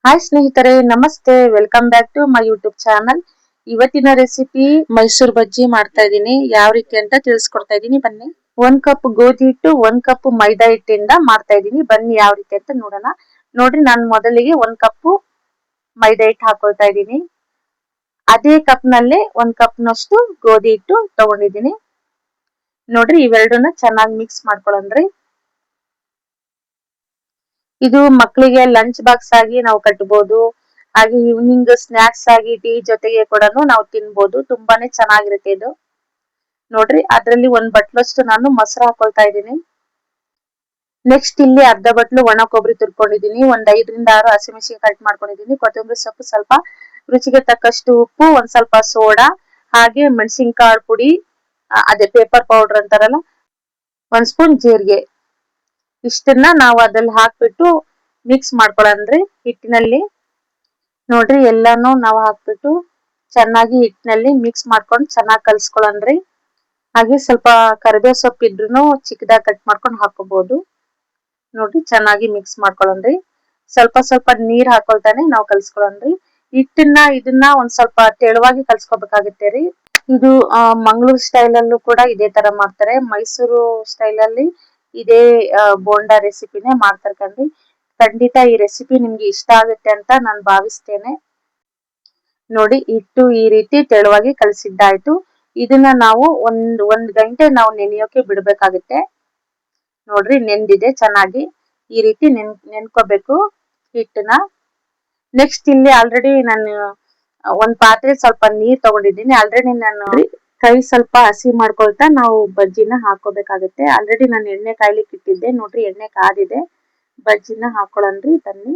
Hi ಸ್ನೇಹಿತರೆ, ನಮಸ್ತೆ. Welcome back to my YouTube channel. ಇವತ್ತಿನ ರೆಸಿಪಿ ಮೈಸೂರು ಬಜ್ಜಿ ಮಾಡ್ತಾ ಇದ್ದೀನಿ. ಯಾವ ರೀತಿ ಅಂತ ತಿಳಿಸ್ಕೊಡ್ತಾ ಇದ್ದೀನಿ, ಬನ್ನಿ. 1 ಕಪ್ ಗೋಧಿ ಹಿಟ್ಟು, 1 ಕಪ್ ಮೈದಾ ಹಿಟ್ಟಿಂದ ಮಾಡ್ತಾ ಇದ್ದೀನಿ. ಬನ್ನಿ ಯಾವ ರೀತಿ ಅಂತ ನೋಡೋಣ. ನೋಡ್ರಿ, ನಾನು ಮೊದಲಿಗೆ 1 ಕಪ್ ಮೈದಾ ಹಿಟ್ಟು ಹಾಕೊಳ್ತಾ ಇದ್ದೀನಿ. ಅದೇ ಕಪ್ ನಲ್ಲಿ 1 ಕಪ್ ನಷ್ಟು ಗೋಧಿ ಹಿಟ್ಟು ತಗೊಂಡಿದ್ದೀನಿ. ನೋಡ್ರಿ, ಇವೆರಡನ್ನ ಚೆನ್ನಾಗಿ ಮಿಕ್ಸ್ ಮಾಡ್ಕೊಳ್ಳೋಣ್ರಿ. ಇದು ಮಕ್ಕಳಿಗೆ ಲಂಚ್ ಬಾಕ್ಸ್ ಆಗಿ ನಾವು ಕಟ್ಟಬಹುದು. ಹಾಗೆ ಈವ್ನಿಂಗ್ ಸ್ನಾಕ್ಸ್ ಆಗಿ ಟೀ ಜೊತೆಗೆ ಕೂಡ ನಾವು ತಿನ್ಬಹುದು. ತುಂಬಾನೇ ಚೆನ್ನಾಗಿರುತ್ತೆ ಇದು. ನೋಡ್ರಿ, ಅದ್ರಲ್ಲಿ 1 ಬಟ್ಲಷ್ಟು ನಾನು ಮೊಸರು ಹಾಕೊಳ್ತಾ ಇದ್ದೀನಿ. ನೆಕ್ಸ್ಟ್ ಇಲ್ಲಿ ಅರ್ಧ ಬಟ್ಲು ಒಣ ಕೊಬ್ಬರಿ ತುರ್ಕೊಂಡಿದ್ದೀನಿ. 5 ರಿಂದ 6 ಹಸಿಮೆಣಸಿನಕಾಯಿ ಕಟ್ ಮಾಡ್ಕೊಂಡಿದ್ದೀನಿ. ಕೊತ್ತಂಬರಿ ಸೊಪ್ಪು, ಸ್ವಲ್ಪ ರುಚಿಗೆ ತಕ್ಕಷ್ಟು ಉಪ್ಪು, ಒಂದ್ ಸ್ವಲ್ಪ ಸೋಡಾ, ಹಾಗೆ ಮೆಣಸಿನಕಾಳು ಪುಡಿ, ಅದೇ ಪೇಪರ್ ಪೌಡರ್ ಅಂತಾರಲ್ಲ, 1 ಸ್ಪೂನ್ ಜೀರಿಗೆ. ಇಷ್ಟನ್ನ ನಾವು ಅದ್ರಲ್ಲಿ ಹಾಕ್ಬಿಟ್ಟು ಮಿಕ್ಸ್ ಮಾಡ್ಕೊಳ್ಳೋಣ್ರಿ ಹಿಟ್ಟಿನಲ್ಲಿ. ನೋಡ್ರಿ, ಎಲ್ಲಾನು ನಾವು ಹಾಕ್ಬಿಟ್ಟು ಚೆನ್ನಾಗಿ ಹಿಟ್ಟಿನಲ್ಲಿ ಮಿಕ್ಸ್ ಮಾಡ್ಕೊಂಡು ಚೆನ್ನಾಗಿ ಕಲ್ಸ್ಕೊಳ್ಳೋಣ್ರಿ. ಹಾಗೆ ಸ್ವಲ್ಪ ಕರಿಬೇವು ಸೊಪ್ಪು ಇದ್ರೂ ಚಿಕ್ಕದಾಗಿ ಕಟ್ ಮಾಡ್ಕೊಂಡು ಹಾಕೋಬಹುದು. ನೋಡ್ರಿ, ಚೆನ್ನಾಗಿ ಮಿಕ್ಸ್ ಮಾಡ್ಕೊಳ್ಳೋಣ್ರಿ. ಸ್ವಲ್ಪ ಸ್ವಲ್ಪ ನೀರ್ ಹಾಕೊಳ್ತಾನೆ ನಾವು ಕಲ್ಸ್ಕೊಳ್ಳೋಣ್ರಿ. ಇದನ್ನ ಒಂದ್ ಸ್ವಲ್ಪ ತೆಳುವಾಗಿ ಕಲ್ಸ್ಕೊಬೇಕಾಗುತ್ತೆ ರೀ. ಇದು ಮಂಗಳೂರು ಸ್ಟೈಲ್ ಅಲ್ಲೂ ಕೂಡ ಇದೇ ತರ ಮಾಡ್ತಾರೆ. ಮೈಸೂರು ಸ್ಟೈಲ್ ಅಲ್ಲಿ ಇದೇ ಬೋಂಡಾ ರೆಸಿಪಿನೇ ಮಾಡ್ತಾರೆ ಕಣ್ರಿ. ಖಂಡಿತ ಈ ರೆಸಿಪಿ ನಿಮ್ಗೆ ಇಷ್ಟ ಆಗುತ್ತೆ ಅಂತ ನಾನು ಭಾವಿಸ್ತೇನೆ. ನೋಡಿ, ಹಿಟ್ಟು ಈ ರೀತಿ ತೆಳುವಾಗಿ ಕಲಸಿದ್ದಾಯ್ತು. ಇದನ್ನ ನಾವು ಒಂದ್ ಗಂಟೆ ನಾವು ನೆನೆಯೋಕೆ ಬಿಡ್ಬೇಕಾಗುತ್ತೆ. ನೋಡ್ರಿ, ನೆಂದಿದೆ ಚೆನ್ನಾಗಿ. ಈ ರೀತಿ ನೆನ್ಕೋಬೇಕು ಹಿಟ್ಟನ್ನ. ನೆಕ್ಸ್ಟ್ ಇಲ್ಲಿ ಆಲ್ರೆಡಿ ನಾನು ಒಂದ್ ಪಾತ್ರೆ ಸ್ವಲ್ಪ ನೀರ್ ತಗೊಂಡಿದ್ದೀನಿ. ಆಲ್ರೆಡಿ ನಾನು ಕೈ ಸ್ವಲ್ಪ ಹಸಿ ಮಾಡ್ಕೊಳ್ತಾ ನಾವು ಬಜ್ಜಿನ ಹಾಕೋಬೇಕಾಗುತ್ತೆ. ಆಲ್ರೆಡಿ ನಾನು ಎಣ್ಣೆ ಕಾಯ್ಲಿಕ್ಕೆ ಇಟ್ಟಿದ್ದೆ. ನೋಡ್ರಿ, ಎಣ್ಣೆ ಕಾದಿದೆ. ಬಜ್ಜಿನ ಹಾಕೊಳ್ಳೋಣ್ರಿ, ಬನ್ನಿ.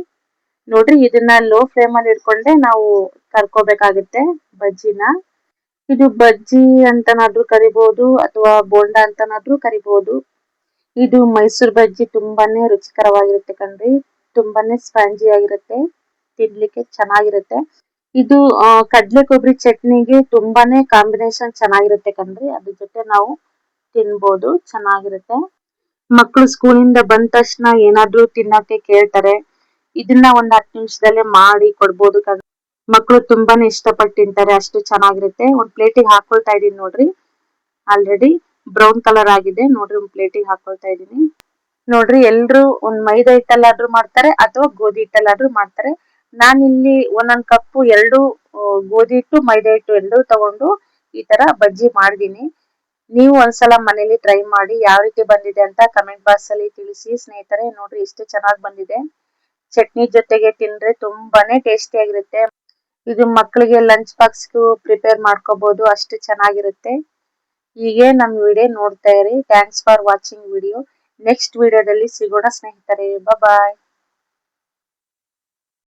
ನೋಡ್ರಿ, ಇದನ್ನ ಲೋ ಫ್ಲೇಮ್ ಅಲ್ಲಿ ಇಟ್ಕೊಂಡೆ ನಾವು ಕರ್ಕೋಬೇಕಾಗುತ್ತೆ ಬಜ್ಜಿನ. ಇದು ಬಜ್ಜಿ ಅಂತನಾದ್ರೂ ಕರಿಬಹುದು ಅಥವಾ ಬೋಂಡಾ ಅಂತನಾದ್ರೂ ಕರಿಬಹುದು. ಇದು ಮೈಸೂರು ಬಜ್ಜಿ ತುಂಬಾನೇ ರುಚಿಕರವಾಗಿರುತ್ತೆ ಕಣ್ರಿ. ತುಂಬಾನೇ ಸ್ಪಂಜಿ ಆಗಿರುತ್ತೆ, ತಿನ್ಲಿಕ್ಕೆ ಚೆನ್ನಾಗಿರುತ್ತೆ. ಇದು ಕಡ್ಲೆ ಕೊಬ್ಬರಿ ಚಟ್ನಿಗೆ ತುಂಬಾನೇ ಕಾಂಬಿನೇಷನ್ ಚೆನ್ನಾಗಿರುತ್ತೆ ಕಣ್ರಿ. ಅದ್ರ ಜೊತೆ ನಾವು ತಿನ್ಬೋದು, ಚೆನ್ನಾಗಿರುತ್ತೆ. ಮಕ್ಕಳು ಸ್ಕೂಲಿಂದ ಬಂದ ತಕ್ಷಣ ಏನಾದ್ರೂ ತಿನ್ನೋಕೆ ಕೇಳ್ತಾರೆ. ಇದನ್ನ ಒಂದ್ 10 ನಿಮಿಷದಲ್ಲೇ ಮಾಡಿ ಕೊಡ್ಬೋದು ಕಣ್ರಿ. ಮಕ್ಕಳು ತುಂಬಾನೇ ಇಷ್ಟಪಟ್ಟು ತಿಂತಾರೆ, ಅಷ್ಟು ಚೆನ್ನಾಗಿರುತ್ತೆ. ಒಂದ್ ಪ್ಲೇಟಿಗೆ ಹಾಕೊಳ್ತಾ ಇದೀನಿ. ನೋಡ್ರಿ, ಆಲ್ರೆಡಿ ಬ್ರೌನ್ ಕಲರ್ ಆಗಿದೆ. ನೋಡ್ರಿ, ಒಂದ್ ಪ್ಲೇಟಿಗೆ ಹಾಕೊಳ್ತಾ ಇದೀನಿ. ನೋಡ್ರಿ, ಎಲ್ರು ಒಂದ್ ಮೈದಾ ಹಿಟ್ಟಲ್ಲಾದ್ರೂ ಮಾಡ್ತಾರೆ ಅಥವಾ ಗೋಧಿ ಹಿಟ್ಟಲ್ಲಾದ್ರೂ ಮಾಡ್ತಾರೆ. ನಾನಿಲ್ಲಿ ಒಂದೊಂದ್ ಕಪ್ ಎರಡು ಗೋಧಿ ಹಿಟ್ಟು ಮೈದಾ ಹಿಟ್ಟು ಎರಡು ತಗೊಂಡು ಈ ತರ ಬಜ್ಜಿ ಮಾಡಿದೀನಿ. ನೀವು ಒಂದ್ಸಲ ಮನೇಲಿ ಟ್ರೈ ಮಾಡಿ ಯಾವ ರೀತಿ ಬಂದಿದೆ ಅಂತ ಕಮೆಂಟ್ ಬಾಕ್ಸ್ ಅಲ್ಲಿ ತಿಳಿಸಿ ಸ್ನೇಹಿತರೆ. ನೋಡ್ರಿ, ಎಷ್ಟು ಚೆನ್ನಾಗಿ ಬಂದಿದೆ. ಚಟ್ನಿ ಜೊತೆಗೆ ತಿಂದ್ರೆ ತುಂಬಾನೇ ಟೇಸ್ಟಿ ಆಗಿರುತ್ತೆ. ಇದು ಮಕ್ಕಳಿಗೆ ಲಂಚ್ ಬಾಕ್ಸ್ ಪ್ರಿಪೇರ್ ಮಾಡ್ಕೋಬಹುದು, ಅಷ್ಟು ಚೆನ್ನಾಗಿರುತ್ತೆ. ಹೀಗೆ ನಮ್ ವಿಡಿಯೋ ನೋಡ್ತಾ ಇರಿ. Thanks for watching video. Next ವಿಡಿಯೋದಲ್ಲಿ ಸಿಗೋಣ ಸ್ನೇಹಿತರೆ. ಬಾಯ್.